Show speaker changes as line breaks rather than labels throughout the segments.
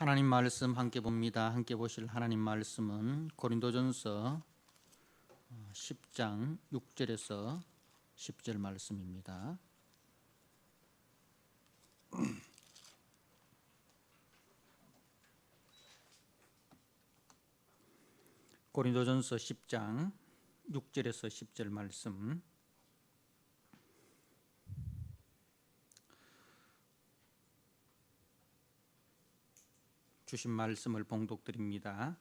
하나님 말씀 함께 봅니다. 함께 보실 하나님 말씀은 고린도전서 10장 6절에서 10절 말씀입니다. 고린도전서 10장 6절에서 10절 말씀. 주신 말씀을 봉독드립니다.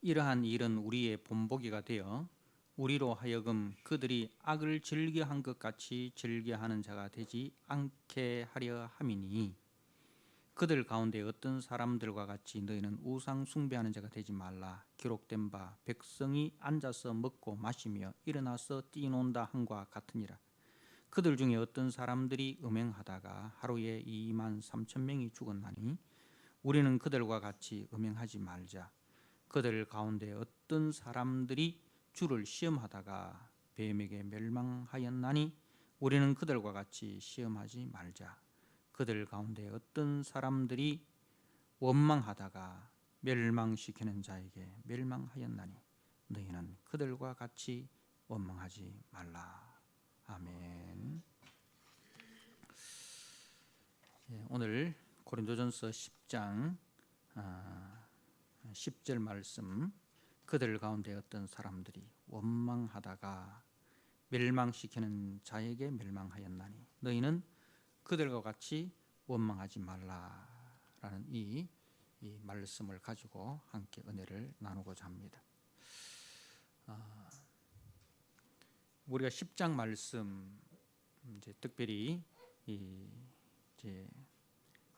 이러한 일은 우리의 본보기가 되어 우리로 하여금 그들이 악을 즐겨한 것 같이 즐겨하는 자가 되지 않게 하려 함이니, 그들 가운데 어떤 사람들과 같이 너희는 우상 숭배하는 자가 되지 말라. 기록된 바 백성이 앉아서 먹고 마시며 일어나서 뛰논다 함과 같으니라. 그들 중에 어떤 사람들이 음행하다가 하루에 23,000명이 죽었나니 우리는 그들과 같이 음행하지 말자. 그들 가운데 어떤 사람들이 주를 시험하다가 뱀에게 멸망하였나니 우리는 그들과 같이 시험하지 말자. 그들 가운데 어떤 사람들이 원망하다가 멸망시키는 자에게 멸망하였나니 너희는 그들과 같이 원망하지 말라. 아멘. 오늘 고린도전서 10장 10절 말씀, 그들 가운데 어떤 사람들이 원망하다가 멸망시키는 자에게 멸망하였나니 너희는 그들과 같이 원망하지 말라라는 이 말씀을 가지고 함께 은혜를 나누고자 합니다. 우리가 10장 말씀, 이제 특별히 이제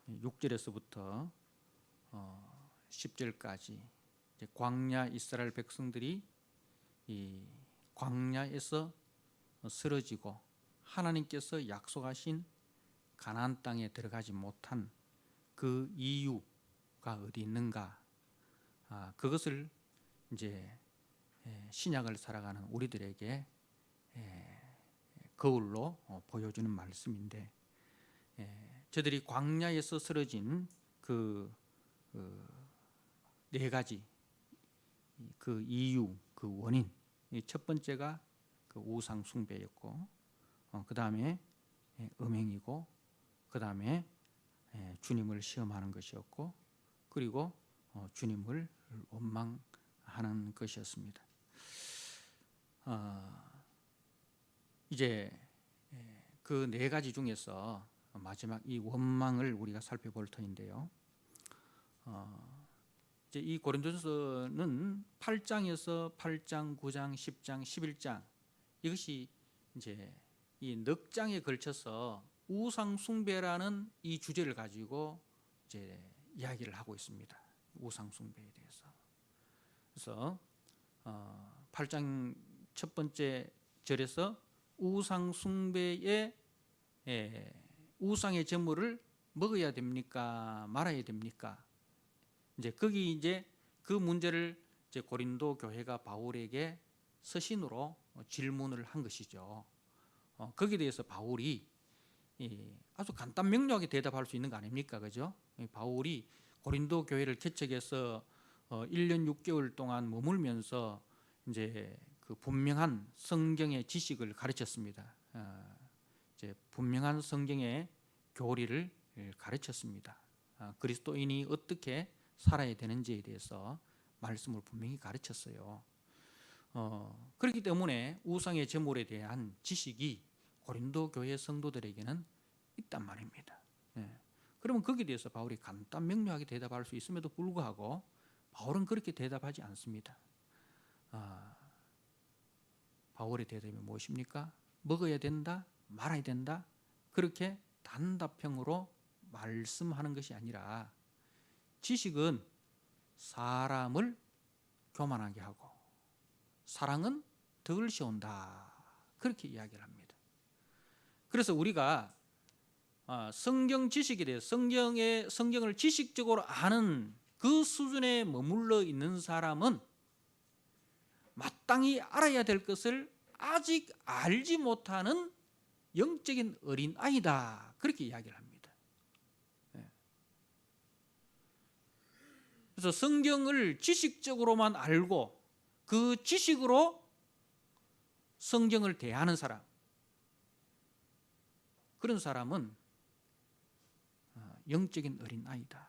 6절에서부터 10절까지 광야 이스라엘 백성들이 이 광야에서 쓰러지고 하나님께서 약속하신 가나안 땅에 들어가지 못한 그 이유가 어디 있는가? 그것을 이제 신약을 살아가는 우리들에게 거울로 보여주는 말씀인데, 저들이 광야에서 쓰러진 그 네 가지 그 이유, 그 원인, 첫 번째가 그 우상 숭배였고, 그 다음에 음행이고, 그 다음에 주님을 시험하는 것이었고, 그리고 주님을 원망하는 것이었습니다. 이제 그 네 가지 중에서 마지막 이 원망을 우리가 살펴볼 터인데요. 이제 이 고린도전서는 8장에서 8장, 9장, 10장, 11장, 이것이 이제 이 넉 장에 걸쳐서 우상 숭배라는 이 주제를 가지고 이제 이야기를 하고 있습니다. 우상 숭배에 대해서. 그래서 8장 첫 번째 절에서 우상 숭배의 우상의 제물을 먹어야 됩니까? 말아야 됩니까? 이제 거기 이제 그 문제를 이제 고린도 교회가 바울에게 서신으로 질문을 한 것이죠. 거기에 대해서 바울이 아주 간단 명료하게 대답할 수 있는 거 아닙니까? 그죠? 바울이 고린도 교회를 개척해서 1년 6개월 동안 머물면서 이제 그 분명한 성경의 지식을 가르쳤습니다. 이제 분명한 성경의 교리를 가르쳤습니다. 그리스도인이 어떻게 살아야 되는지에 대해서 말씀을 분명히 가르쳤어요. 그렇기 때문에 우상의 제물에 대한 지식이 고린도 교회 성도들에게는 있단 말입니다. 그러면 거기에 대해서 바울이 간단 명료하게 대답할 수 있음에도 불구하고 바울은 그렇게 대답하지 않습니다. 바울의 대답이 무엇입니까? 먹어야 된다, 말아야 된다, 그렇게 단답형으로 말씀하는 것이 아니라, 지식은 사람을 교만하게 하고 사랑은 덕을 씌운다, 그렇게 이야기를 합니다. 그래서 우리가 성경 지식에 대해 성경을 지식적으로 아는 그 수준에 머물러 있는 사람은 마땅히 알아야 될 것을 아직 알지 못하는 영적인 어린아이다, 그렇게 이야기를 합니다. 그래서 성경을 지식적으로만 알고 그 지식으로 성경을 대하는 사람, 그런 사람은 영적인 어린아이다.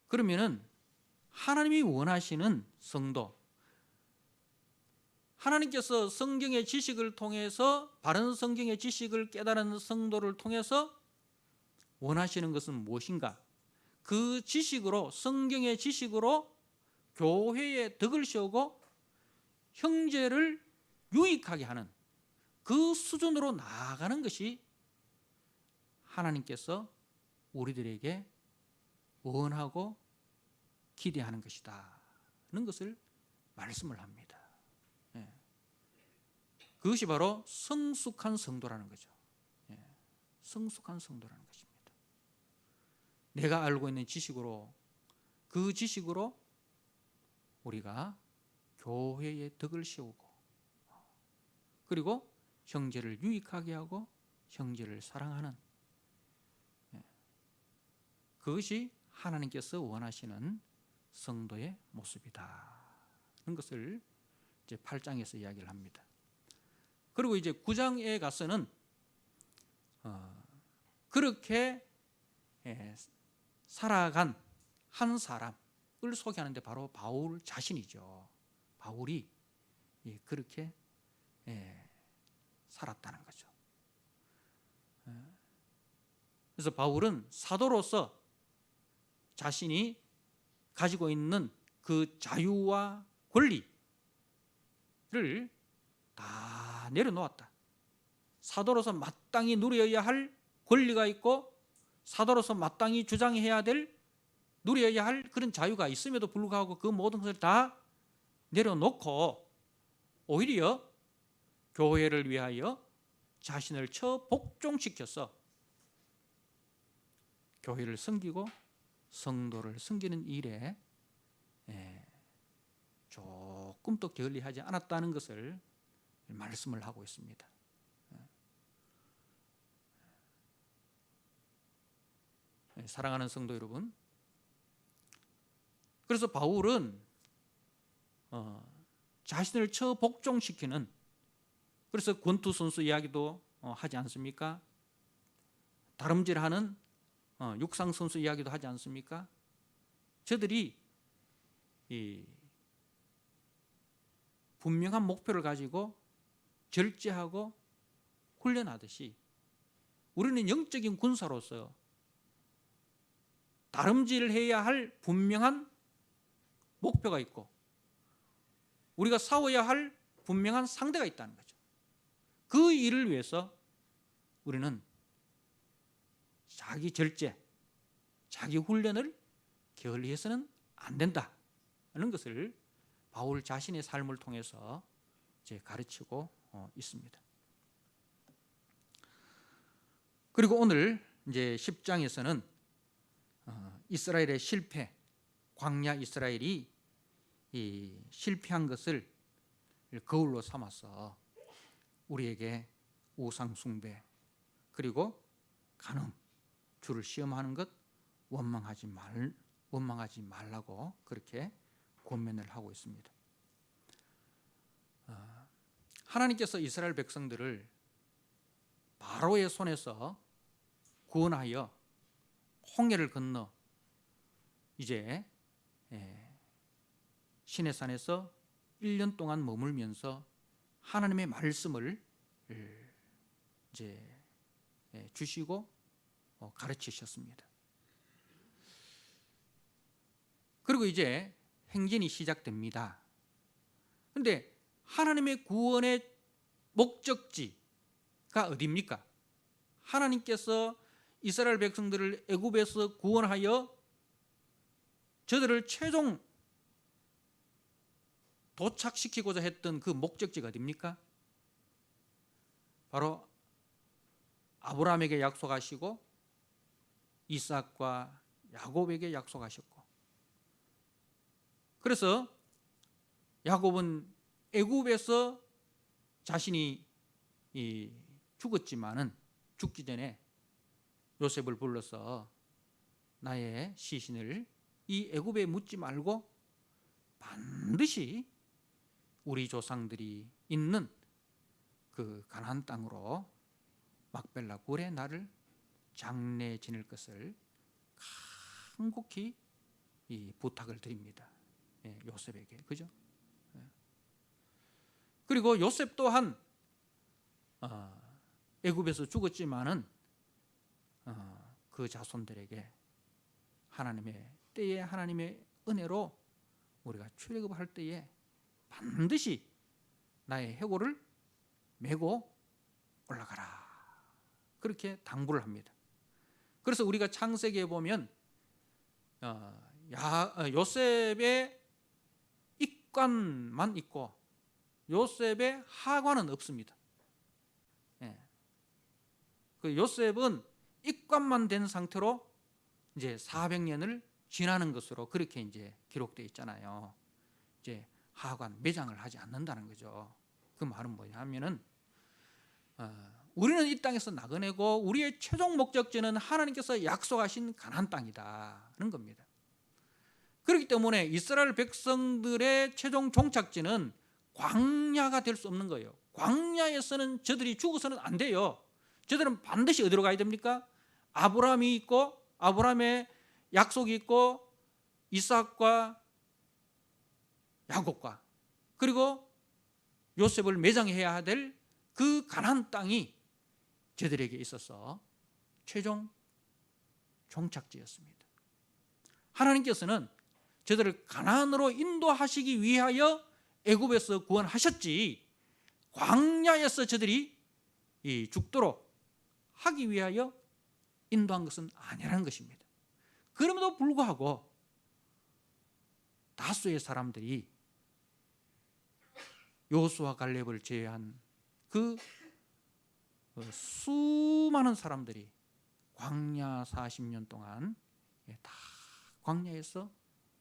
그러면은 하나님이 원하시는 성도, 하나님께서 성경의 지식을 통해서, 바른 성경의 지식을 깨달은 성도를 통해서 원하시는 것은 무엇인가? 그 지식으로, 성경의 지식으로 교회의 덕을 세우고 형제를 유익하게 하는 그 수준으로 나아가는 것이 하나님께서 우리들에게 원하고 기대하는 것이다 하는 것을 말씀을 합니다. 그것이 바로 성숙한 성도라는 거죠. 성숙한 성도라는 것입니다. 내가 알고 있는 지식으로, 그 지식으로 우리가 교회의 덕을 세우고, 그리고 형제를 유익하게 하고 형제를 사랑하는, 그것이 하나님께서 원하시는 성도의 모습이다 하는 것을 이제 8장에서 이야기를 합니다. 그리고 이제 9장에 가서는 그렇게 살아간 한 사람을 소개하는데 바로 바울 자신이죠. 바울이 그렇게 살았다는 거죠. 그래서 바울은 사도로서 자신이 가지고 있는 그 자유와 권리를 다 내려놓았다. 사도로서 마땅히 누려야 할 권리가 있고, 사도로서 마땅히 주장해야 될, 누려야 할 그런 자유가 있음에도 불구하고 그 모든 것을 다 내려놓고 오히려 교회를 위하여 자신을 복종시켜서 교회를 섬기고 성도를 섬기는 일에 조금도 게을리하지 않았다는 것을 말씀을 하고 있습니다. 사랑하는 성도 여러분, 그래서 바울은 자신을 복종시키는, 그래서 권투 선수 이야기도 하지 않습니까? 다름질하는 육상 선수 이야기도 하지 않습니까? 저들이 이 분명한 목표를 가지고 절제하고 훈련하듯이 우리는 영적인 군사로서 다름질해야 할 분명한 목표가 있고 우리가 싸워야 할 분명한 상대가 있다는 거죠. 그 일을 위해서 우리는 자기 절제, 자기 훈련을 게을리해서는 안 된다 하는 것을 바울 자신의 삶을 통해서 이제 가르치고 있습니다. 그리고 오늘 이제 10장에서는 이스라엘의 실패, 광야 이스라엘이 이 실패한 것을 거울로 삼아서 우리에게 우상 숭배, 그리고 간음, 주를 시험하는 것 원망하지 말라고 그렇게 권면을 하고 있습니다. 하나님께서 이스라엘 백성들을 바로의 손에서 구원하여 홍해를 건너 이제 시내산에서 1년 동안 머물면서 하나님의 말씀을 이제 주시고 가르치셨습니다. 그리고 이제 행진이 시작됩니다. 그런데 하나님의 구원의 목적지가 어디입니까? 하나님께서 이스라엘 백성들을 애굽에서 구원하여 저들을 최종 도착시키고자 했던 그 목적지가 어디입니까? 바로 아브라함에게 약속하시고 이삭과 야곱에게 약속하셨고, 그래서 야곱은 애굽에서 자신이 죽었지만은 죽기 전에 요셉을 불러서 나의 시신을 이 애굽에 묻지 말고 반드시 우리 조상들이 있는 그 가나안 땅으로 막벨라 굴에 나를 장례 지낼 것을 간곡히 이 부탁을 드립니다. 요셉에게. 그죠? 그리고 요셉 또한 애굽에서 죽었지만은 그 자손들에게 하나님의 때에 하나님의 은혜로 우리가 출애굽할 때에 반드시 나의 해골을 메고 올라가라, 그렇게 당부를 합니다. 그래서 우리가 창세기에 보면 요셉의 입관만 있고 요셉의 하관은 없습니다. 그 요셉은 입관만 된 상태로 이제 400년을 지나는 것으로 그렇게 이제 기록되어 있잖아요. 이제 하관, 매장을 하지 않는다는 거죠. 그 말은 뭐냐면은 우리는 이 땅에서 나그네고 우리의 최종 목적지는 하나님께서 약속하신 가나안 땅이다는 겁니다. 그렇기 때문에 이스라엘 백성들의 최종 종착지는 광야가 될 수 없는 거예요. 광야에서는 저들이 죽어서는 안 돼요. 저들은 반드시 어디로 가야 됩니까? 아브라함이 있고 아브라함의 약속이 있고 이삭과 야곱과 그리고 요셉을 매장해야 될 그 가나안 땅이 저들에게 있어서 최종 종착지였습니다. 하나님께서는 저들을 가나안으로 인도하시기 위하여 애굽에서 구원하셨지 광야에서 저들이 죽도록 하기 위하여 인도한 것은 아니라는 것입니다. 그럼에도 불구하고 다수의 사람들이 여호수아 갈렙을 제외한 그 수많은 사람들이 광야 40년 동안 다 광야에서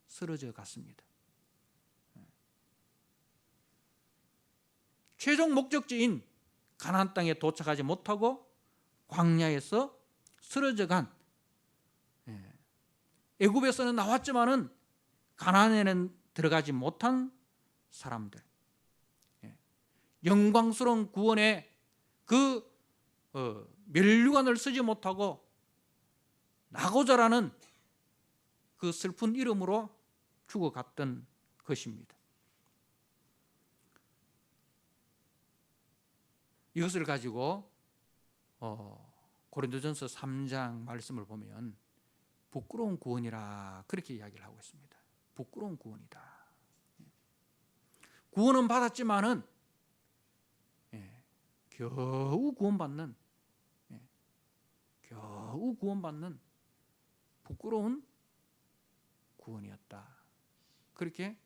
쓰러져 갔습니다. 최종 목적지인 가나안 땅에 도착하지 못하고 광야에서 쓰러져 간, 애굽에서는 나왔지만은 가나안에는 들어가지 못한 사람들, 영광스러운 구원의 그 면류관을 쓰지 못하고 나고자라는 그 슬픈 이름으로 죽어갔던 것입니다. 이것을 가지고 고린도전서 3장 말씀을 보면 부끄러운 구원이라 그렇게 이야기를 하고 있습니다. 부끄러운 구원이다. 구원은 받았지만은 겨우 구원받는 부끄러운 구원이었다. 그렇게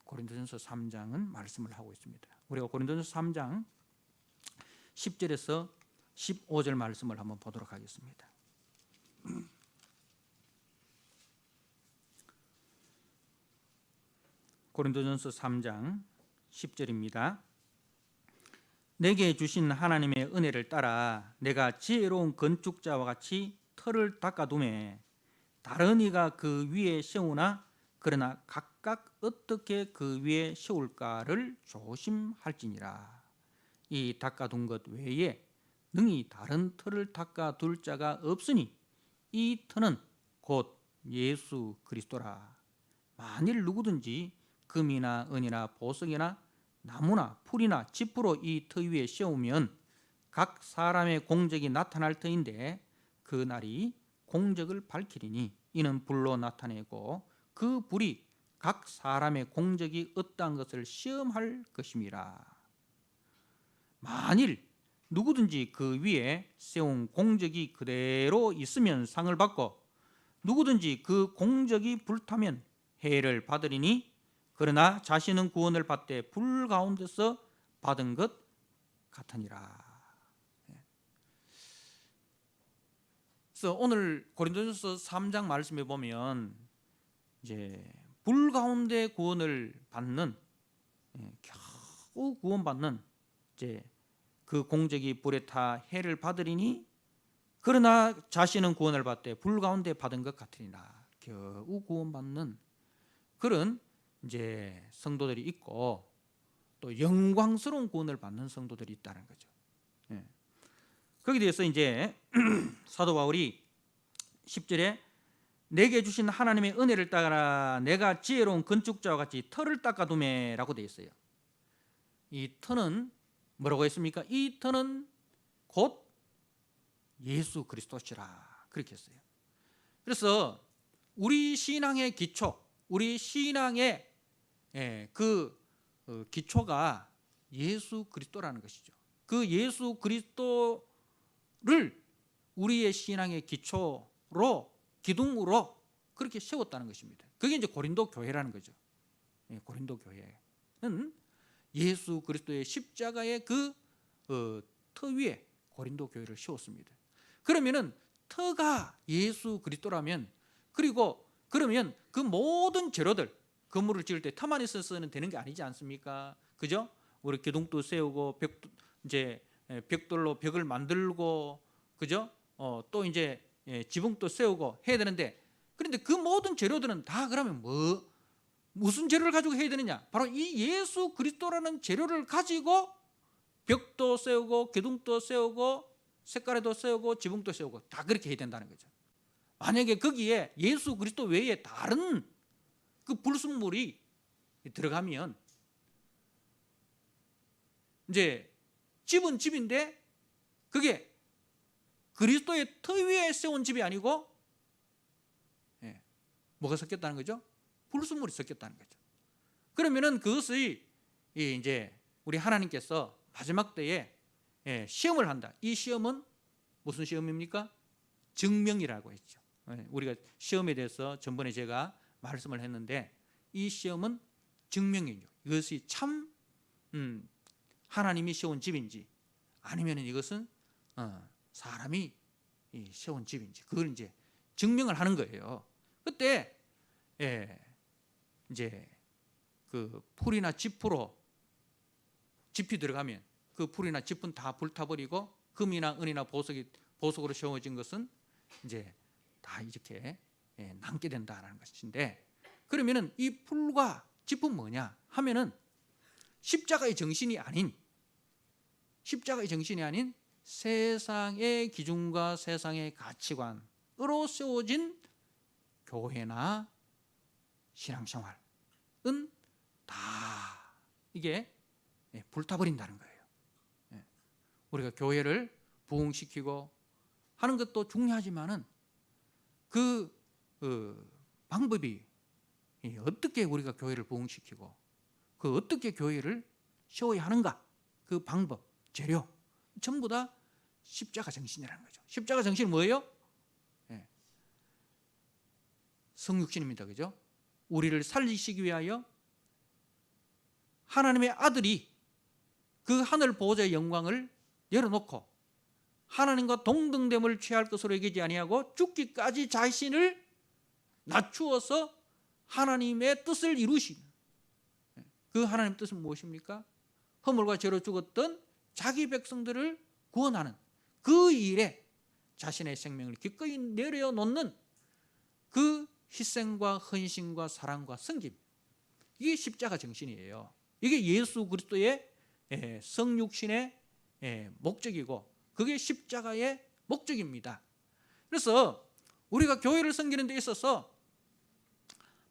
고린도전서 3장은 말씀을 하고 있습니다. 우리가 고린도전서 3장 10절에서 15절 말씀을 한번 보도록 하겠습니다. 고린도전서 3장 10절입니다. 내게 주신 하나님의 은혜를 따라 내가 지혜로운 건축자와 같이 터를 닦아두매 다른 이가 그 위에 세우나 그러나 각각 어떻게 그 위에 세울까를 조심할지니라. 이 닦아둔 것 외에 능히 다른 터를 닦아둘 자가 없으니 이 터는 곧 예수 그리스도라. 만일 누구든지 금이나 은이나 보석이나 나무나 풀이나 짚으로 이 터 위에 씌우면 각 사람의 공적이 나타날 터인데 그 날이 공적을 밝히리니 이는 불로 나타내고 그 불이 각 사람의 공적이 어떠한 것을 시험할 것임이라. 만일 누구든지 그 위에 세운 공적이 그대로 있으면 상을 받고 누구든지 그 공적이 불타면 해를 받으리니 그러나 자신은 구원을 받되 불 가운데서 받은 것 같으니라. 그래서 오늘 고린도전서 3장 말씀에 보면 이제 불 가운데 구원을 받는, 겨우 구원받는 이제 그 공적이 불에 타 해를 받으리니 그러나 자신은 구원을 받되 불 가운데 받은 것 같으리라. 겨우 구원받는 그런 이제 성도들이 있고 또 영광스러운 구원을 받는 성도들이 있다는 거죠. 예. 거기에 대해서 이제 사도 바울이 10절에 내게 주신 하나님의 은혜를 따라 내가 지혜로운 건축자와 같이 터를 닦아두매라고 되어 있어요. 이 터는 뭐라고 했습니까? 이 터는 곧 예수 그리스도시라 그렇게 했어요. 그래서 우리 신앙의 기초, 우리 신앙의 그 기초가 예수 그리스도라는 것이죠. 그 예수 그리스도를 우리의 신앙의 기초로 기둥으로 그렇게 세웠다는 것입니다. 그게 이제 고린도 교회라는 거죠. 고린도 교회는 예수 그리스도의 십자가의 그 터 위에 고린도 교회를 세웠습니다. 그러면은 터가 예수 그리스도라면 그러면 그 모든 재료들 건물을 지을 때 터만 있어서는 되는 게 아니지 않습니까? 그죠? 우리 기둥도 세우고 벽돌로 벽을 만들고 그죠? 또 이제 지붕도 세우고 해야 되는데 그런데 그 모든 재료들은 다 그러면 무슨 재료를 가지고 해야 되느냐? 바로 이 예수 그리스도라는 재료를 가지고 벽도 세우고 기둥도 세우고 색깔에도 세우고 지붕도 세우고 다 그렇게 해야 된다는 거죠. 만약에 거기에 예수 그리스도 외에 다른 그 불순물이 들어가면 이제 집은 집인데 그게 그리스도의 터 위에 세운 집이 아니고 뭐가 섞였다는 거죠? 불순물이 섞였다는 거죠. 그러면은 그것이 이제 우리 하나님께서 마지막 때에 시험을 한다. 이 시험은 무슨 시험입니까? 증명이라고 했죠. 우리가 시험에 대해서 전번에 제가 말씀을 했는데 이 시험은 증명이죠. 이것이 참 하나님이 세운 집인지 아니면 이것은 사람이 세운 집인지 그걸 이제 증명을 하는 거예요. 그때 이제 그 풀이나 짚으로 짚이 들어가면 그 풀이나 짚은 다 불타버리고 금이나 은이나 보석으로 세워진 것은 이제 다 이렇게 남게 된다라는 것인데 그러면은 이 풀과 짚은 뭐냐 하면은 십자가의 정신이 아닌 세상의 기준과 세상의 가치관으로 세워진 교회나 신앙생활은 다 이게 불타버린다는 거예요. 우리가 교회를 부흥시키고 하는 것도 중요하지만은 그 방법이 어떻게 우리가 교회를 부흥시키고 그 어떻게 교회를 세워야 하는가 그 방법, 재료 전부 다 십자가 정신이라는 거죠. 십자가 정신은 뭐예요? 성육신입니다. 그죠? 우리를 살리시기 위하여 하나님의 아들이 그 하늘 보호자의 영광을 열어놓고 하나님과 동등됨을 취할 것으로 여기지 아니하고 죽기까지 자신을 낮추어서 하나님의 뜻을 이루신 그 하나님의 뜻은 무엇입니까? 허물과 죄로 죽었던 자기 백성들을 구원하는 그 일에 자신의 생명을 기꺼이 내려놓는 그 희생과 헌신과 사랑과 섬김 이게 십자가 정신이에요. 이게 예수 그리스도의 성육신의 목적이고 그게 십자가의 목적입니다. 그래서 우리가 교회를 섬기는 데 있어서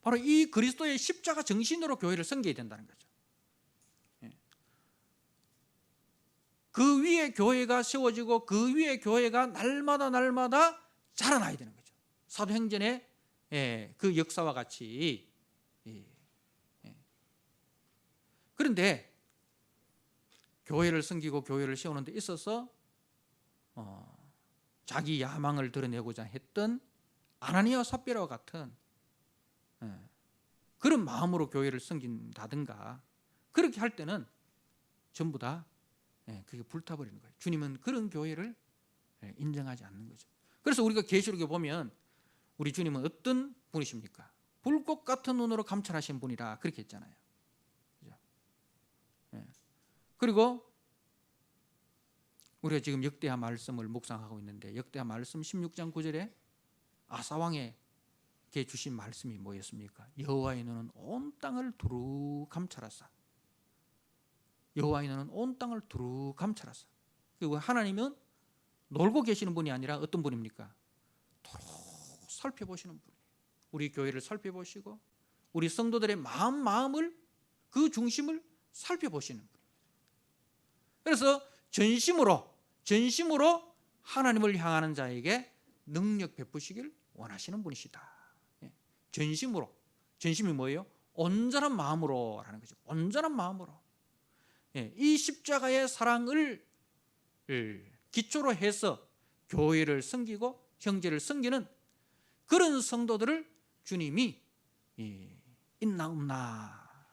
바로 이 그리스도의 십자가 정신으로 교회를 섬겨야 된다는 거죠. 그 위에 교회가 세워지고 그 위에 교회가 날마다 자라나야 되는 거죠. 사도행전의 그 역사와 같이. 그런데 교회를 섬기고 교회를 세우는 데 있어서 자기 야망을 드러내고자 했던 아나니아와 삽비라와 같은 그런 마음으로 교회를 섬긴다든가 그렇게 할 때는 전부 다 그게 불타버리는 거예요. 주님은 그런 교회를 인정하지 않는 거죠. 그래서 우리가 계시록에 보면 우리 주님은 어떤 분이십니까? 불꽃 같은 눈으로 감찰하신 분이라 그렇게 했잖아요. 그죠? 그리고 우리가 지금 역대하 말씀을 묵상하고 있는데 역대하 말씀 16장 9절에 아사왕에게 주신 말씀이 뭐였습니까? 여호와의 눈은 온 땅을 두루 감찰하사. 여호와의 눈은 온 땅을 두루 감찰하사. 그리고 하나님은 놀고 계시는 분이 아니라 어떤 분입니까? 두루 살펴보시는 분. 우리 교회를 살펴보시고 우리 성도들의 마음을 그 중심을 살펴보시는 분. 그래서 전심으로 하나님을 향하는 자에게 능력 베푸시길 원하시는 분이시다. 전심으로. 전심이 뭐예요? 온전한 마음으로라는 거죠. 온전한 마음으로. 이 십자가의 사랑을 기초로 해서 교회를 섬기고 형제를 섬기는 그런 성도들을 주님이 있나 없나,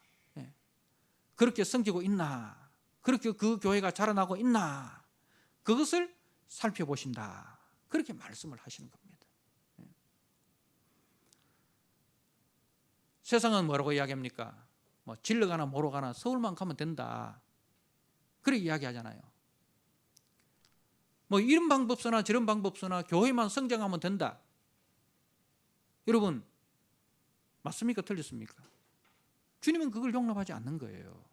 그렇게 섬기고 있나, 그렇게 그 교회가 자라나고 있나, 그것을 살펴보신다. 그렇게 말씀을 하시는 겁니다. 세상은 뭐라고 이야기합니까? 뭐 질러 가나 모로 가나 서울만 가면 된다. 그렇게 이야기하잖아요. 뭐 이런 방법 쓰나 저런 방법 쓰나 교회만 성장하면 된다. 여러분 맞습니까? 틀렸습니까? 주님은 그걸 용납하지 않는 거예요.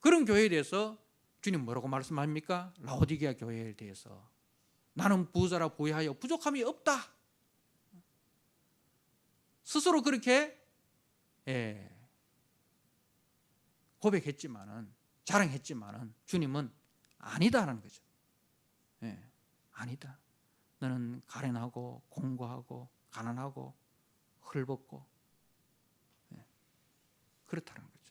그런 교회에 대해서 주님 뭐라고 말씀합니까? 라오디게아 교회에 대해서 나는 부자라 부유하여 부족함이 없다. 스스로 그렇게 고백했지만은, 자랑했지만은 주님은 아니다라는 거죠. 아니다. 너는 가련하고 공고하고 가난하고 헐벗고 그렇다는 거죠.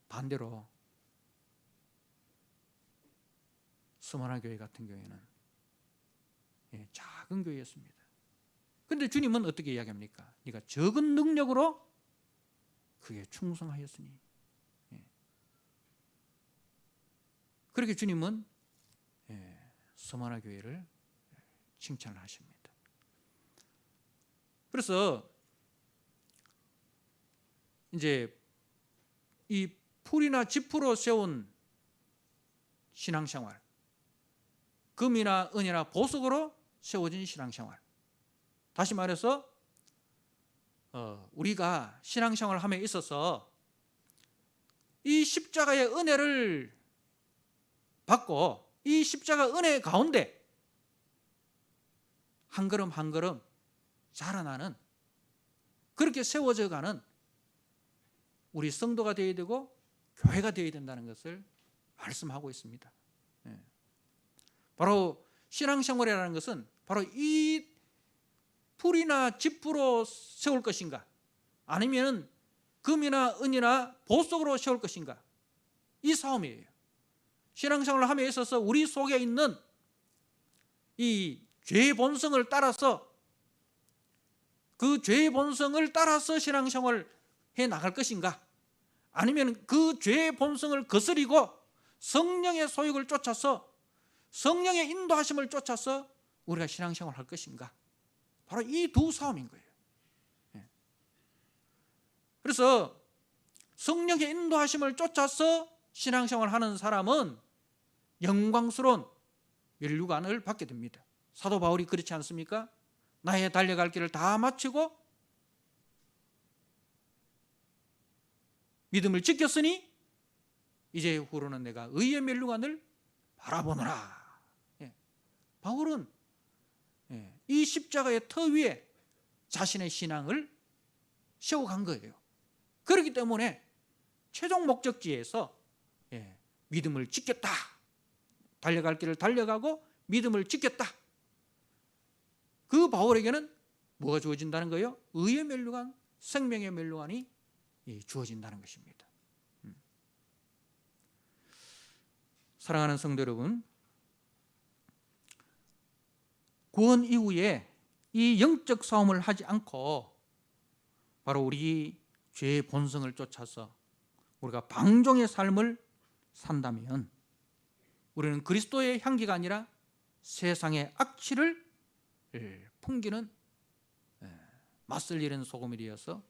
반대로 스마나 교회 같은 경우에는 작은 교회였습니다. 그런데 주님은 어떻게 이야기합니까? 네가 적은 능력으로 그게 충성하였으니. 그렇게 주님은 스마나 교회를 칭찬을 하십니다. 그래서 이제 이 풀이나 지푸로 세운 신앙생활, 금이나 은이나 보석으로 세워진 신앙생활. 다시 말해서 우리가 신앙생활을 함에 있어서 이 십자가의 은혜를 받고 이 십자가 은혜 가운데 한 걸음 한 걸음 자라나는, 그렇게 세워져 가는 우리 성도가 되어야 되고 교회가 되어야 된다는 것을 말씀하고 있습니다. 바로 신앙생활이라는 것은 바로 이 풀이나 지푸로 세울 것인가, 아니면 금이나 은이나 보석으로 세울 것인가, 이 싸움이에요. 신앙생활을 함에 있어서 우리 속에 있는 이 죄의 본성을 따라서, 그 죄의 본성을 따라서 신앙생활을 해 나갈 것인가, 아니면 그 죄의 본성을 거스리고 성령의 소욕을 쫓아서 성령의 인도하심을 쫓아서 우리가 신앙생활을 할 것인가, 바로 이 두 싸움인 거예요. 그래서 성령의 인도하심을 쫓아서 신앙생활을 하는 사람은 영광스러운 면류관을 받게 됩니다. 사도 바울이 그렇지 않습니까? 나의 달려갈 길을 다 마치고 믿음을 지켰으니 이제 후로는 내가 의의 면류관을 바라보노라. 바울은 이 십자가의 터 위에 자신의 신앙을 세워간 거예요. 그렇기 때문에 최종 목적지에서 믿음을 지켰다, 달려갈 길을 달려가고 믿음을 지켰다, 그 바울에게는 뭐가 주어진다는 거예요? 의의 면류관, 생명의 면류관이 주어진다는 것입니다. 사랑하는 성도 여러분, 구원 이후에 이 영적 싸움을 하지 않고 바로 우리 죄의 본성을 쫓아서 우리가 방종의 삶을 산다면 우리는 그리스도의 향기가 아니라 세상의 악취를 풍기는 맞설 잃은 소금이 되어서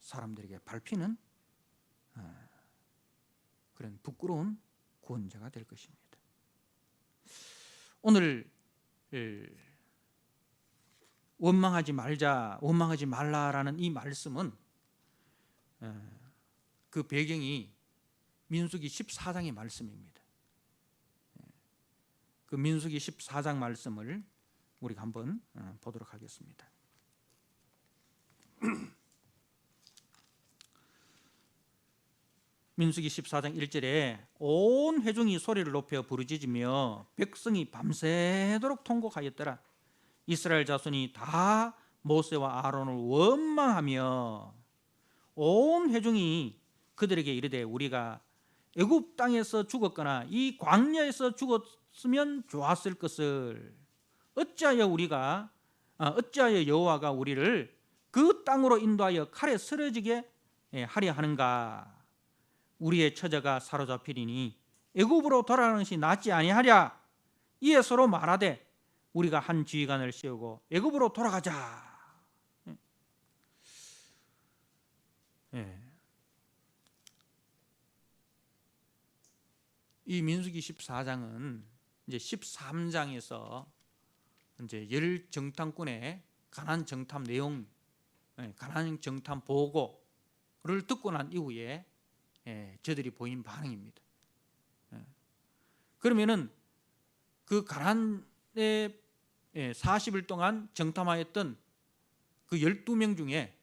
사람들에게 밟히는 그런 부끄러운 구원자가 될 것입니다. 오늘 원망하지 말자, 원망하지 말라라는 이 말씀은 그 배경이 민수기 14장의 말씀입니다. 그 민수기 14장 말씀을 우리가 한번 보도록 하겠습니다. 민수기 14장 1절에 온 회중이 소리를 높여 부르짖으며 백성이 밤새도록 통곡하였더라. 이스라엘 자손이 다 모세와 아론을 원망하며 온 회중이 그들에게 이르되 우리가 애굽 땅에서 죽었거나 이 광야에서 죽었으면 좋았을 것을 어찌하여 여호와가 우리를 그 땅으로 인도하여 칼에 쓰러지게 하려 하는가. 우리의 처자가 사로잡히리니 애굽으로 돌아가는 것이 낫지 아니하랴. 이에 서로 말하되 우리가 한 지휘관을 세우고 애굽으로 돌아가자. 이 민수기 14장은 이제 13장에서 이제 열 정탐꾼의 가나안 정탐 내용, 가나안 정탐 보고를 듣고 난 이후에 저들이 보인 반응입니다. 그러면은 그 가나안에 40일 동안 정탐하였던 그 12명 중에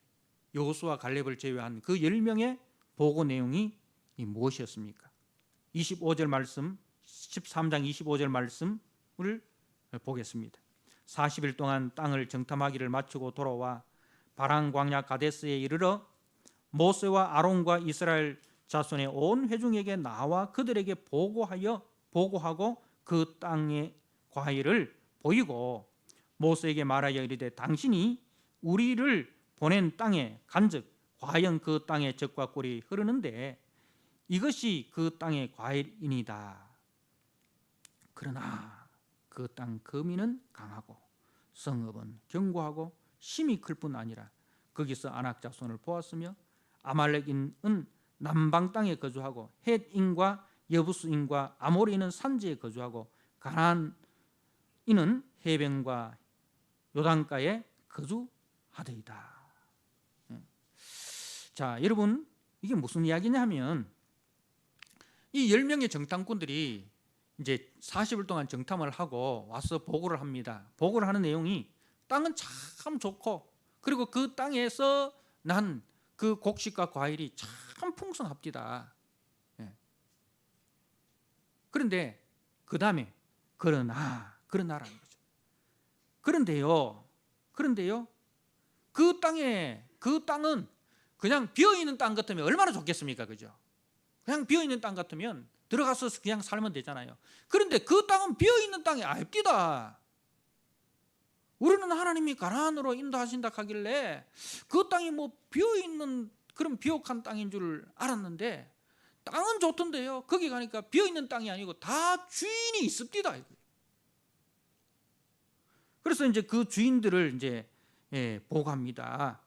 여호수아 갈렙을 제외한 그 10명의 보고 내용이 무엇이었습니까? 25절 말씀, 13장 25절 말씀을 보겠습니다. 40일 동안 땅을 정탐하기를 마치고 돌아와 바란 광야 가데스에 이르러 모세와 아론과 이스라엘 자손의 온 회중에게 나와 그들에게 보고하고 그 땅의 과일을 보이고 모세에게 말하여 이르되 당신이 우리를 보낸 땅에 간즉 과연 그 땅의 젖과 꿀이 흐르는데 이것이 그 땅의 과일이니이다. 그러나 그 땅 거민은 강하고 성읍은 견고하고 심이 클 뿐 아니라 거기서 아낙 자손을 보았으며 아말렉인은 남방 땅에 거주하고 헷인과 여부스인과 아모리인은 산지에 거주하고 가나안인은 해변과 요단가에 거주하더이다. 자, 여러분 이게 무슨 이야기냐 하면 이 10명의 정탐꾼들이 이제 40일 동안 정탐을 하고 와서 보고를 합니다. 보고를 하는 내용이 땅은 참 좋고 그리고 그 땅에서 난 그 곡식과 과일이 참 풍성합디다. 그런데 그 다음에 그러나라는 거죠. 그런데요 그 땅은 그냥 비어있는 땅 같으면 얼마나 좋겠습니까? 그죠? 그냥 비어있는 땅 같으면 들어가서 그냥 살면 되잖아요. 그런데 그 땅은 비어있는 땅이 아닙니다. 우리는 하나님이 가나안으로 인도하신다 하길래 그 땅이 뭐 비어있는 그런 비옥한 땅인 줄 알았는데 땅은 좋던데요. 거기 가니까 비어있는 땅이 아니고 다 주인이 있습니다. 그래서 이제 그 주인들을 이제 보고합니다.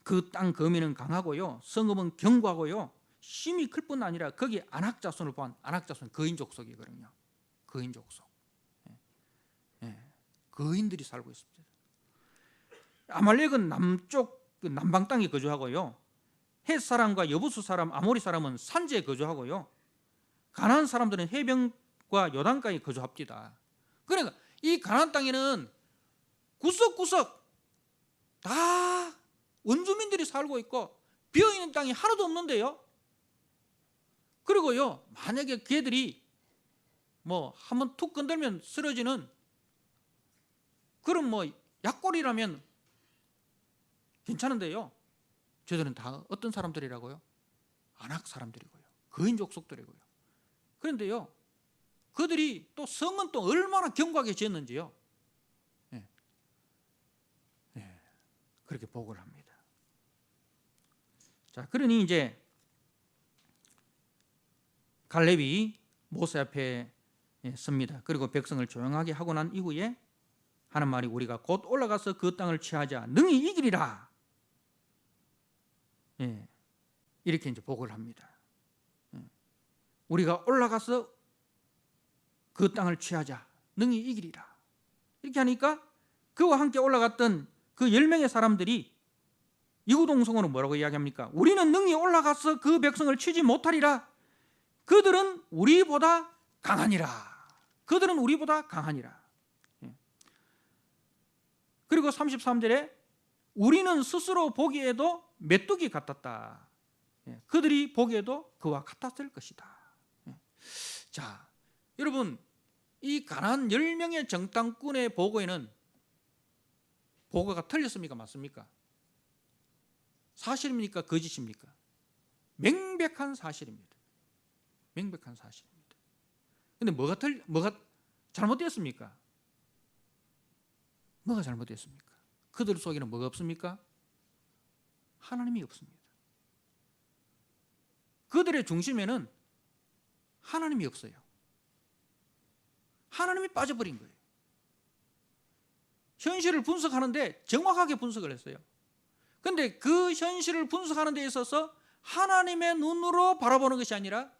그 땅 거민은 강하고요, 성읍은 견고하고요, 심이 클 뿐 아니라 거기 아낙 자손을 보한 아낙 자손 거인 족속이거든요. 거인 족속. 거인들이 살고 있습니다. 아말렉은 남쪽 남방 땅에 거주하고요, 헷 사람과 여부수 사람, 아모리 사람은 산지에 거주하고요, 가나안 사람들은 해변과 요단가에 거주합니다. 그러니까 이 가나안 땅에는 구석구석 다 원주민들이 살고 있고 비어있는 땅이 하나도 없는데요. 그리고요, 만약에 걔들이 뭐 한번 툭 건들면 쓰러지는 그런 뭐 약골이라면 괜찮은데요. 저들은 다 어떤 사람들이라고요? 아낙 사람들이고요, 거인 족속들이고요. 그런데요, 그들이 또 성은 또 얼마나 견고하게 지었는지요. 그렇게 보고를 합니다. 자, 그러니 이제 갈렙이 모세 앞에 섭니다. 그리고 백성을 조용하게 하고 난 이후에 하는 말이 우리가 곧 올라가서 그 땅을 취하자 능히 이기리라. 이렇게 이제 보고를 합니다. 우리가 올라가서 그 땅을 취하자. 능히 이기리라. 이렇게 하니까 그와 함께 올라갔던 그 10명의 사람들이 이구동성으로 뭐라고 이야기합니까? 우리는 능히 올라가서 그 백성을 치지 못하리라. 그들은 우리보다 강하니라. 그들은 우리보다 강하니라. 그리고 33절에 우리는 스스로 보기에도 메뚜기 같았다. 그들이 보기에도 그와 같았을 것이다. 자, 여러분, 이 가나안 10명의 정탐꾼의 보고에는 보고가 틀렸습니까? 맞습니까? 사실입니까? 거짓입니까? 명백한 사실입니다. 명백한 사실입니다. 근데 뭐가 잘못되었습니까? 뭐가 잘못됐습니까? 그들 속에는 뭐가 없습니까? 하나님이 없습니다. 그들의 중심에는 하나님이 없어요. 하나님이 빠져버린 거예요. 현실을 분석하는데 정확하게 분석을 했어요. 그런데 그 현실을 분석하는 데 있어서 하나님의 눈으로 바라보는 것이 아니라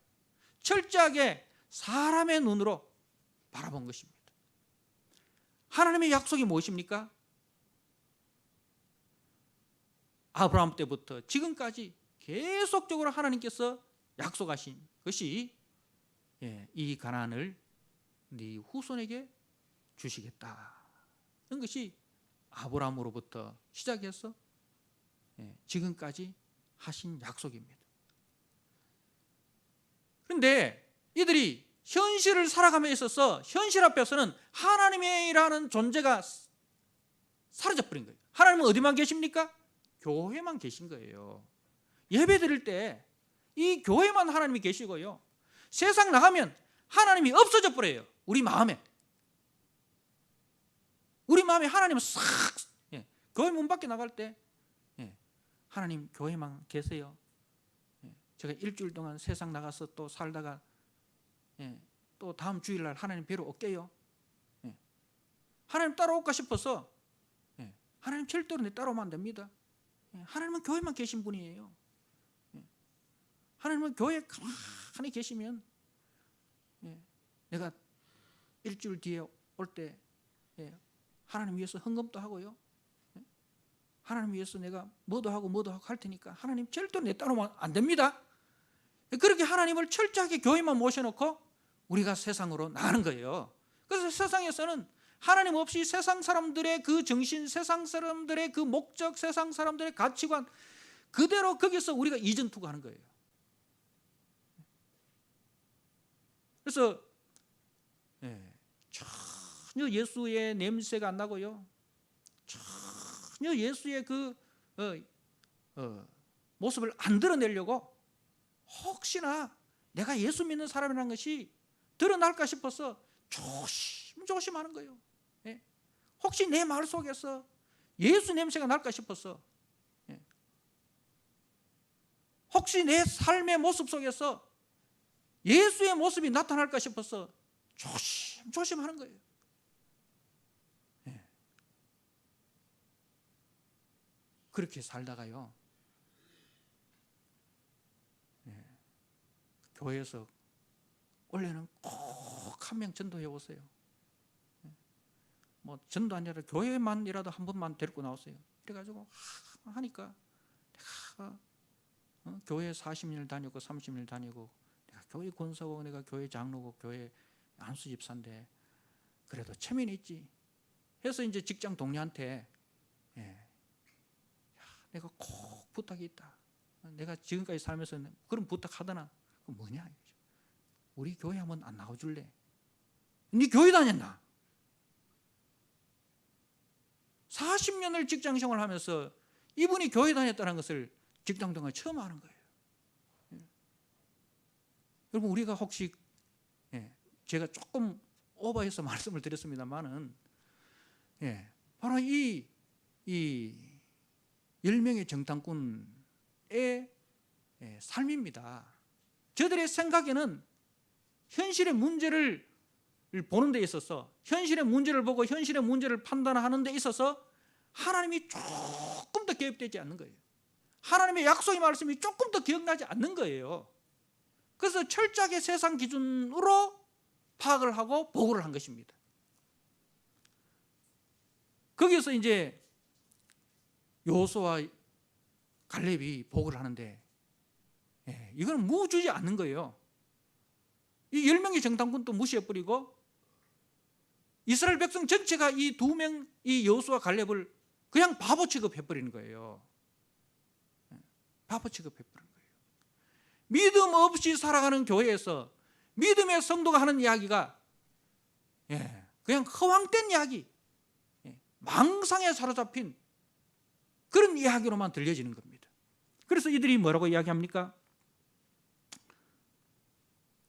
철저하게 사람의 눈으로 바라본 것입니다. 하나님의 약속이 무엇입니까? 아브라함 때부터 지금까지 계속적으로 하나님께서 약속하신 것이 이 가나안을 네 후손에게 주시겠다는 것이 아브라함으로부터 시작해서 지금까지 하신 약속입니다. 그런데 이들이 현실을 살아감에 있어서 현실 앞에서는 하나님이라는 존재가 사라져버린 거예요. 하나님은 어디만 계십니까? 교회만 계신 거예요. 예배 드릴 때 이 교회만 하나님이 계시고요, 세상 나가면 하나님이 없어져 버려요. 우리 마음에 하나님은 싹, 교회 문 밖에 나갈 때 하나님 교회만 계세요. 제가 일주일 동안 세상 나가서 또 살다가 또 다음 주일날 하나님 뵈러 올게요. 하나님 따라올까 싶어서 하나님 절대로 내 따라오면 안 됩니다. 하나님은 교회만 계신 분이에요. 하나님은 교회에 가만히 계시면 내가 일주일 뒤에 올 때 하나님 위해서 헌금도 하고요, 하나님 위해서 내가 뭐도 하고 할 테니까 하나님 절대로 내 따라오면 안 됩니다. 그렇게 하나님을 철저하게 교회만 모셔놓고 우리가 세상으로 나가는 거예요. 그래서 세상에서는 하나님 없이 세상 사람들의 그 정신, 세상 사람들의 그 목적, 세상 사람들의 가치관 그대로 거기서 우리가 이전투구하는 거예요. 그래서 전혀 예수의 냄새가 안 나고요, 전혀 예수의 그 모습을 안 드러내려고 혹시나 내가 예수 믿는 사람이라는 것이 드러날까 싶어서 조심조심하는 거예요. 혹시 내 말 속에서 예수 냄새가 날까 싶어서, 혹시 내 삶의 모습 속에서 예수의 모습이 나타날까 싶어서 조심조심하는 거예요. 그렇게 살다가요, 교회에서 원래는 꼭 한 명 전도해 오세요. 뭐 전도 아니라 교회만이라도 한 번만 데리고 나오세요. 그래가지고 하니까 내가 교회 40년 다니고 30년 다니고, 내가 교회 권사고 내가 교회 장로고 교회 안수 집사인데 그래도 체면이 있지 해서 이제 직장 동료한테 내가 꼭 부탁이 있다. 내가 지금까지 살면서 그런 부탁하더나. 그 뭐냐? 우리 교회 한번 안 나와줄래? 네 교회 다녔나? 40년을 직장 생활하면서 이분이 교회 다녔다는 것을 직장 동안 처음 하는 거예요. 여러분, 우리가 혹시 제가 조금 오버해서 말씀을 드렸습니다만은 바로 이 10명의 정탐꾼의 삶입니다. 저들의 생각에는 현실의 문제를 보는 데 있어서, 현실의 문제를 보고 현실의 문제를 판단하는 데 있어서 하나님이 조금 더 개입되지 않는 거예요. 하나님의 약속의 말씀이 조금 더 기억나지 않는 거예요. 그래서 철저하게 세상 기준으로 파악을 하고 보고를 한 것입니다. 거기서 이제 여호수아와 갈렙이 보고를 하는데, 이건 무주지 않는 거예요. 이 10명의 정탐꾼도 무시해버리고 이스라엘 백성 전체가 이 2명, 이 여호수아 갈렙을 그냥 바보 취급해버리는 거예요. 바보 취급해버리는 거예요. 믿음 없이 살아가는 교회에서 믿음의 성도가 하는 이야기가 그냥 허황된 이야기, 망상에 사로잡힌 그런 이야기로만 들려지는 겁니다. 그래서 이들이 뭐라고 이야기합니까?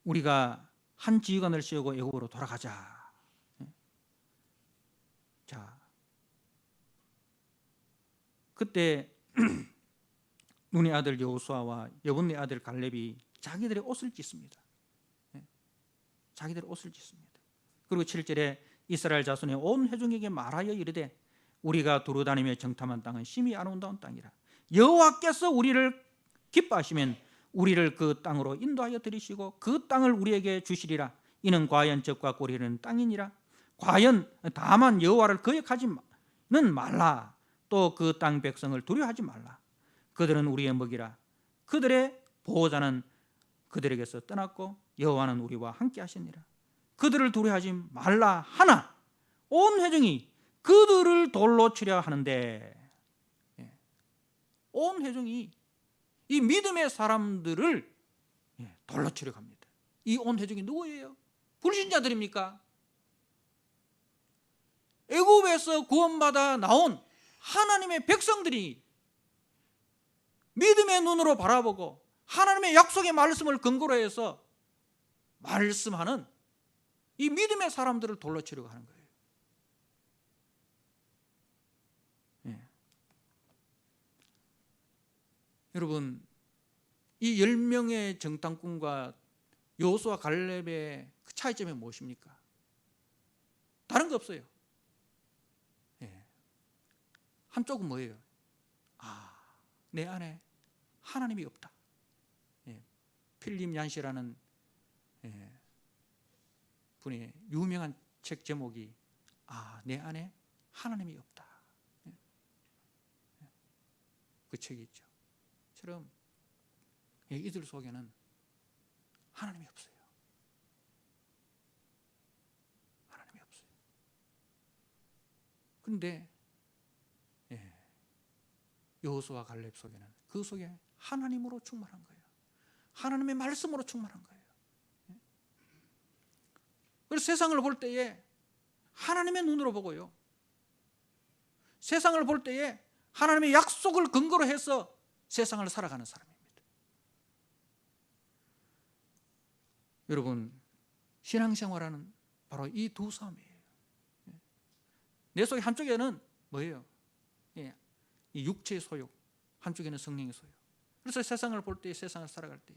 우리가 한 지휘관을 씌우고 애굽으로 돌아가자. 자, 그때 눈의 아들 여호수아와 여분의 아들 갈렙이 자기들의 옷을 찢습니다. 자기들의 옷을 찢습니다. 그리고 7절에 이스라엘 자손의 온 회중에게 말하여 이르되 우리가 두루다니며 정탐한 땅은 심히 아름다운 땅이라. 여호와께서 우리를 기뻐하시면 우리를 그 땅으로 인도하여 들이시고 그 땅을 우리에게 주시리라. 이는 과연 적과 꼬리는 땅이니라. 과연 다만 여호와를 거역하지는 말라. 또 그 땅 백성을 두려워하지 말라. 그들은 우리의 먹이라. 그들의 보호자는 그들에게서 떠났고 여호와는 우리와 함께 하시니라. 그들을 두려워하지 말라 하나 온 회중이 그들을 돌로 치려 하는데, 온 회중이 이 믿음의 사람들을 돌로 치려 합니다. 이 온 회중이 누구예요? 불신자들입니까? 애굽에서 구원받아 나온 하나님의 백성들이 믿음의 눈으로 바라보고 하나님의 약속의 말씀을 근거로 해서 말씀하는 이 믿음의 사람들을 돌로 치려고 하는 거예요. 여러분, 이 10명의 정탐꾼과 여호수아 갈렙의 그 차이점이 무엇입니까? 다른 거 없어요. 한쪽은 뭐예요? 내 안에 하나님이 없다. 필립 얀시라는 분의 유명한 책 제목이 내 안에 하나님이 없다. 그 책이 있죠. 처럼 이들 속에는 하나님이 없어요. 하나님이 없어요. 그런데 여호수아 갈렙 속에는 그 속에 하나님으로 충만한 거예요. 하나님의 말씀으로 충만한 거예요. 그래서 세상을 볼 때에 하나님의 눈으로 보고요. 세상을 볼 때에 하나님의 약속을 근거로 해서 세상을 살아가는 사람입니다. 여러분, 신앙생활하는 바로 이 두 삶이에요. 내 속에 한쪽에는 뭐예요? 이 육체의 소욕, 한쪽에는 성령의 소욕. 그래서 세상을 볼 때, 세상을 살아갈 때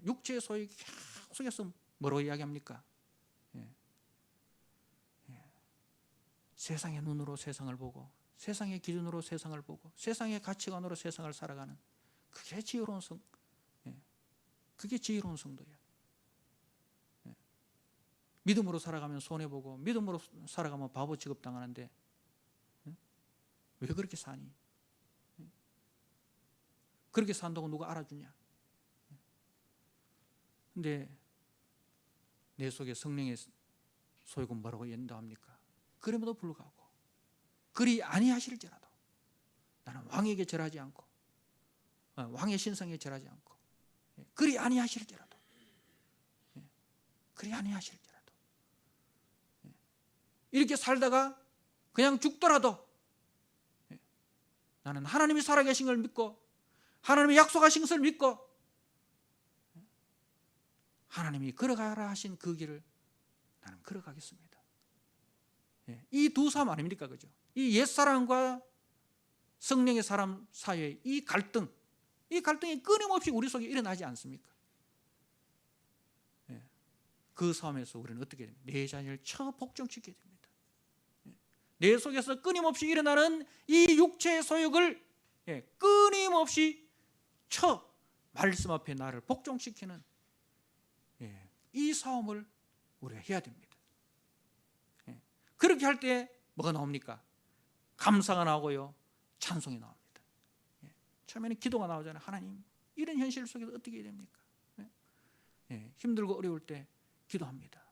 육체의 소욕이 계속해서 뭐라고 이야기합니까? 세상의 눈으로 세상을 보고 세상의 기준으로 세상을 보고 세상의 가치관으로 세상을 살아가는 그게 지혜로운 그게 지혜로운 성도예요. 믿음으로 살아가면 손해보고 믿음으로 살아가면 바보 취급당하는데 왜 그렇게 사니? 그렇게 산다고 누가 알아주냐? 근데 내 속에 성령의 소욕은 뭐라고 인도합니까? 그럼에도 불구하고 그리 아니하실지라도 나는 왕에게 절하지 않고 왕의 신성에 절하지 않고 그리 아니하실지라도 그리 아니하실지라도 이렇게 살다가 그냥 죽더라도 나는 하나님이 살아계신 걸 믿고 하나님이 약속하신 것을 믿고 하나님이 걸어가라 하신 그 길을 나는 걸어가겠습니다. 이 두 삶 아닙니까? 그죠? 이 옛사람과 성령의 사람 사이의 이 갈등이 끊임없이 우리 속에 일어나지 않습니까? 그 삶에서 우리는 어떻게 됩니까? 내 자신을 처복종시켜야 됩니다. 내 속에서 끊임없이 일어나는 이 육체의 소욕을 끊임없이 말씀 앞에 나를 복종시키는 이 싸움을 우리가 해야 됩니다. 그렇게 할 때 뭐가 나옵니까? 감사가 나오고요, 찬송이 나옵니다. 처음에는 기도가 나오잖아요. 하나님, 이런 현실 속에서 어떻게 해야 됩니까? 힘들고 어려울 때 기도합니다.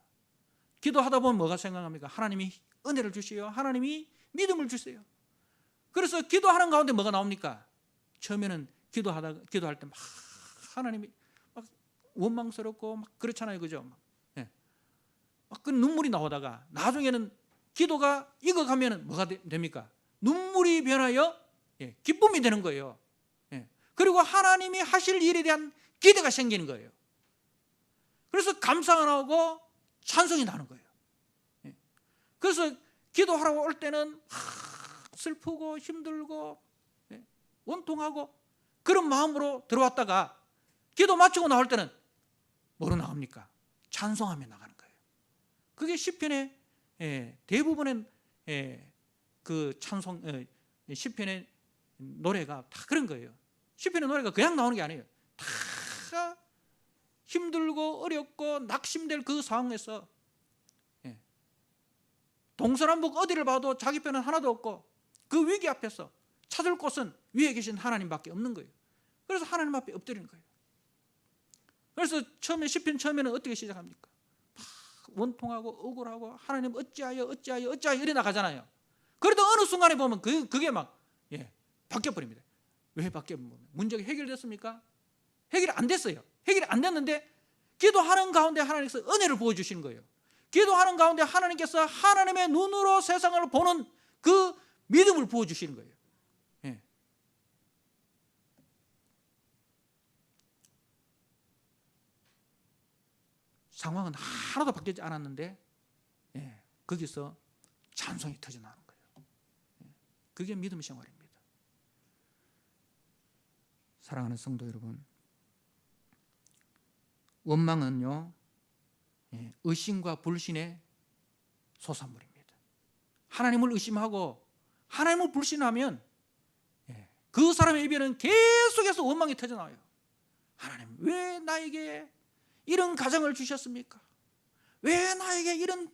기도하다 보면 뭐가 생각합니까? 하나님이 은혜를 주시요, 하나님이 믿음을 주세요. 그래서 기도하는 가운데 뭐가 나옵니까? 처음에는 기도할 때 막 하나님이 막 원망스럽고 막 그렇잖아요, 그죠? 막 그 눈물이 나오다가 나중에는 기도가 익어가면은 뭐가 됩니까? 눈물이 변하여 기쁨이 되는 거예요. 그리고 하나님이 하실 일에 대한 기대가 생기는 거예요. 그래서 감사가 나오고 찬송이 나는 거예요. 그래서 기도하러 올 때는 슬프고 힘들고 원통하고 그런 마음으로 들어왔다가 기도 마치고 나올 때는 뭐로 나옵니까? 찬송하며 나가는 거예요. 그게 시편의 대부분의 그 찬송, 시편의 노래가 다 그런 거예요. 시편의 노래가 그냥 나오는 게 아니에요. 다 힘들고 어렵고 낙심될 그 상황에서 동서남북 어디를 봐도 자기 편은 하나도 없고 그 위기 앞에서 찾을 곳은 위에 계신 하나님밖에 없는 거예요. 그래서 하나님 앞에 엎드리는 거예요. 그래서 시편 처음에는 어떻게 시작합니까? 원통하고 억울하고 하나님 어찌하여 이래 나가잖아요. 그래도 어느 순간에 보면 그게 막 바뀌어버립니다. 왜 바뀌어버립니까? 문제가 해결됐습니까? 해결이 안 됐어요. 해결이 안 됐는데 기도하는 가운데 하나님께서 은혜를 부어주시는 거예요. 기도하는 가운데 하나님께서 하나님의 눈으로 세상을 보는 그 믿음을 부어주시는 거예요. 상황은 하나도 바뀌지 않았는데 거기서 찬송이 터져나오는 거예요. 그게 믿음 생활입니다. 사랑하는 성도 여러분, 원망은요 의심과 불신의 소산물입니다. 하나님을 의심하고 하나님을 불신하면 그 사람의 입에는 계속해서 원망이 터져나와요. 하나님, 왜 나에게 이런 가정을 주셨습니까? 왜 나에게 이런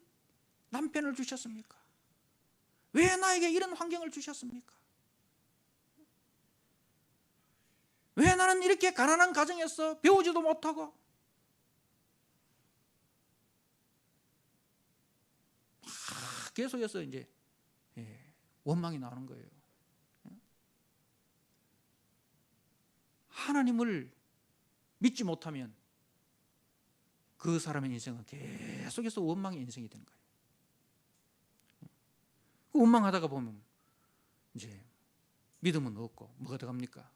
남편을 주셨습니까? 왜 나에게 이런 환경을 주셨습니까? 왜 나는 이렇게 가난한 가정에서 배우지도 못하고 계속해서 이제 원망이 나오는 거예요. 하나님을 믿지 못하면 그 사람의 인생은 계속해서 원망의 인생이 되는 거예요. 그 원망하다가 보면 이제 믿음은 없고 뭐가 들어갑니까?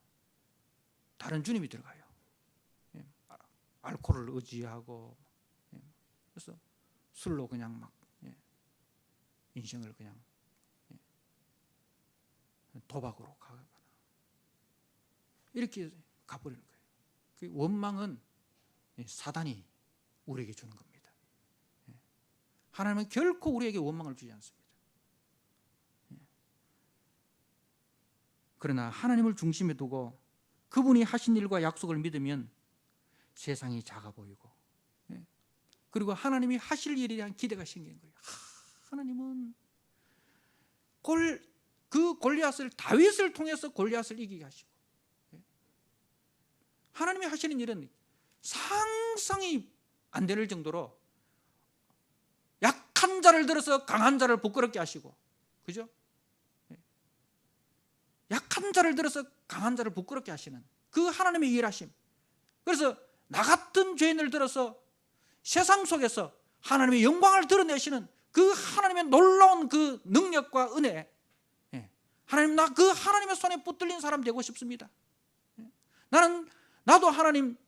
다른 주님이 들어가요. 알코올을 의지하고 그래서 술로 그냥 막 인생을 그냥 도박으로 가거나 이렇게 가버리는 거예요. 그 원망은 사단이 우리에게 주는 겁니다. 하나님은 결코 우리에게 원망을 주지 않습니다. 그러나 하나님을 중심에 두고 그분이 하신 일과 약속을 믿으면 세상이 작아 보이고 그리고 하나님이 하실 일에 대한 기대가 생기는 거예요. 하나님은 그 골리앗을 다윗을 통해서 골리앗을 이기게 하시고 하나님이 하시는 일은 상상이 안 될 정도로 약한 자를 들어서 강한 자를 부끄럽게 하시고, 그죠? 약한 자를 들어서 강한 자를 부끄럽게 하시는 그 하나님의 일하심. 그래서 나 같은 죄인을 들어서 세상 속에서 하나님의 영광을 드러내시는 그 하나님의 놀라운 그 능력과 은혜. 하나님, 나 그 하나님의 손에 붙들린 사람 되고 싶습니다. 나도 하나님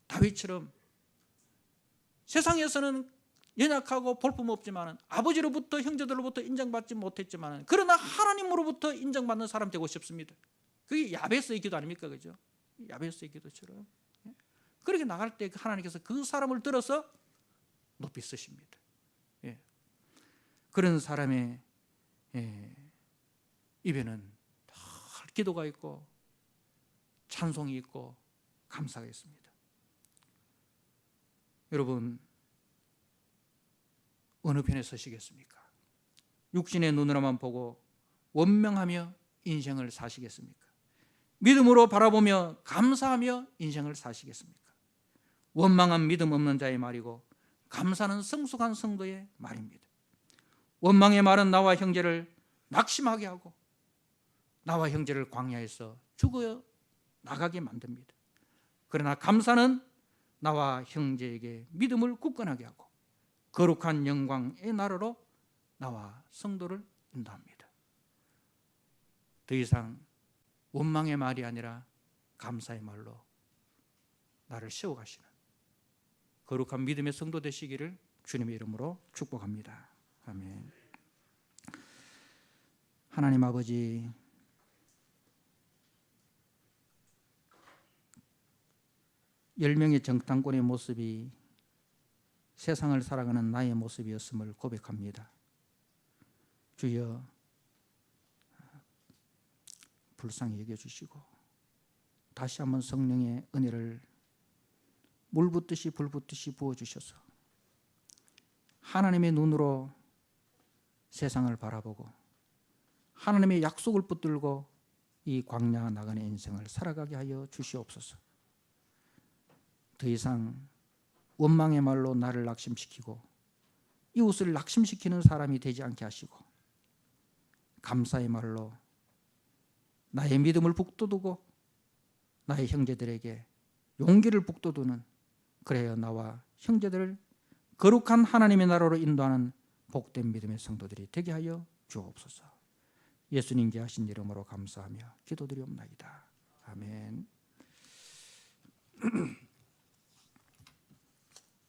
다윗처럼 세상에서는 연약하고 볼품없지만 아버지로부터 형제들로부터 인정받지 못했지만 그러나 하나님으로부터 인정받는 사람 되고 싶습니다. 그게 야베스의 기도 아닙니까? 그죠? 야베스의 기도처럼 그렇게 나갈 때 하나님께서 그 사람을 들어서 높이 쓰십니다. 그런 사람의 입에는 늘 기도가 있고 찬송이 있고 감사가 있습니다. 여러분, 어느 편에 서시겠습니까? 육신의 눈으로만 보고 원명하며 인생을 사시겠습니까? 믿음으로 바라보며 감사하며 인생을 사시겠습니까? 원망은 믿음 없는 자의 말이고 감사는 성숙한 성도의 말입니다. 원망의 말은 나와 형제를 낙심하게 하고 나와 형제를 광야에서 죽어 나가게 만듭니다. 그러나 감사는 나와 형제에게 믿음을 굳건하게 하고 거룩한 영광의 나라로 나와 성도를 인도합니다. 더 이상 원망의 말이 아니라 감사의 말로 나를 세워가시는 거룩한 믿음의 성도 되시기를 주님의 이름으로 축복합니다. 아멘. 하나님 아버지, 열 명의 정탐꾼의 모습이 세상을 살아가는 나의 모습이었음을 고백합니다. 주여, 불쌍히 여겨주시고 다시 한번 성령의 은혜를 물 붓듯이 불 붓듯이 부어주셔서 하나님의 눈으로 세상을 바라보고 하나님의 약속을 붙들고 이 광야 나가는 인생을 살아가게 하여 주시옵소서. 더 이상 원망의 말로 나를 낙심시키고 이웃을 낙심시키는 사람이 되지 않게 하시고 감사의 말로 나의 믿음을 북돋우고 나의 형제들에게 용기를 북돋우는, 그래야 나와 형제들을 거룩한 하나님의 나라로 인도하는 복된 믿음의 성도들이 되게 하여 주옵소서. 예수님께 하신 이름으로 감사하며 기도드리옵나이다. 아멘.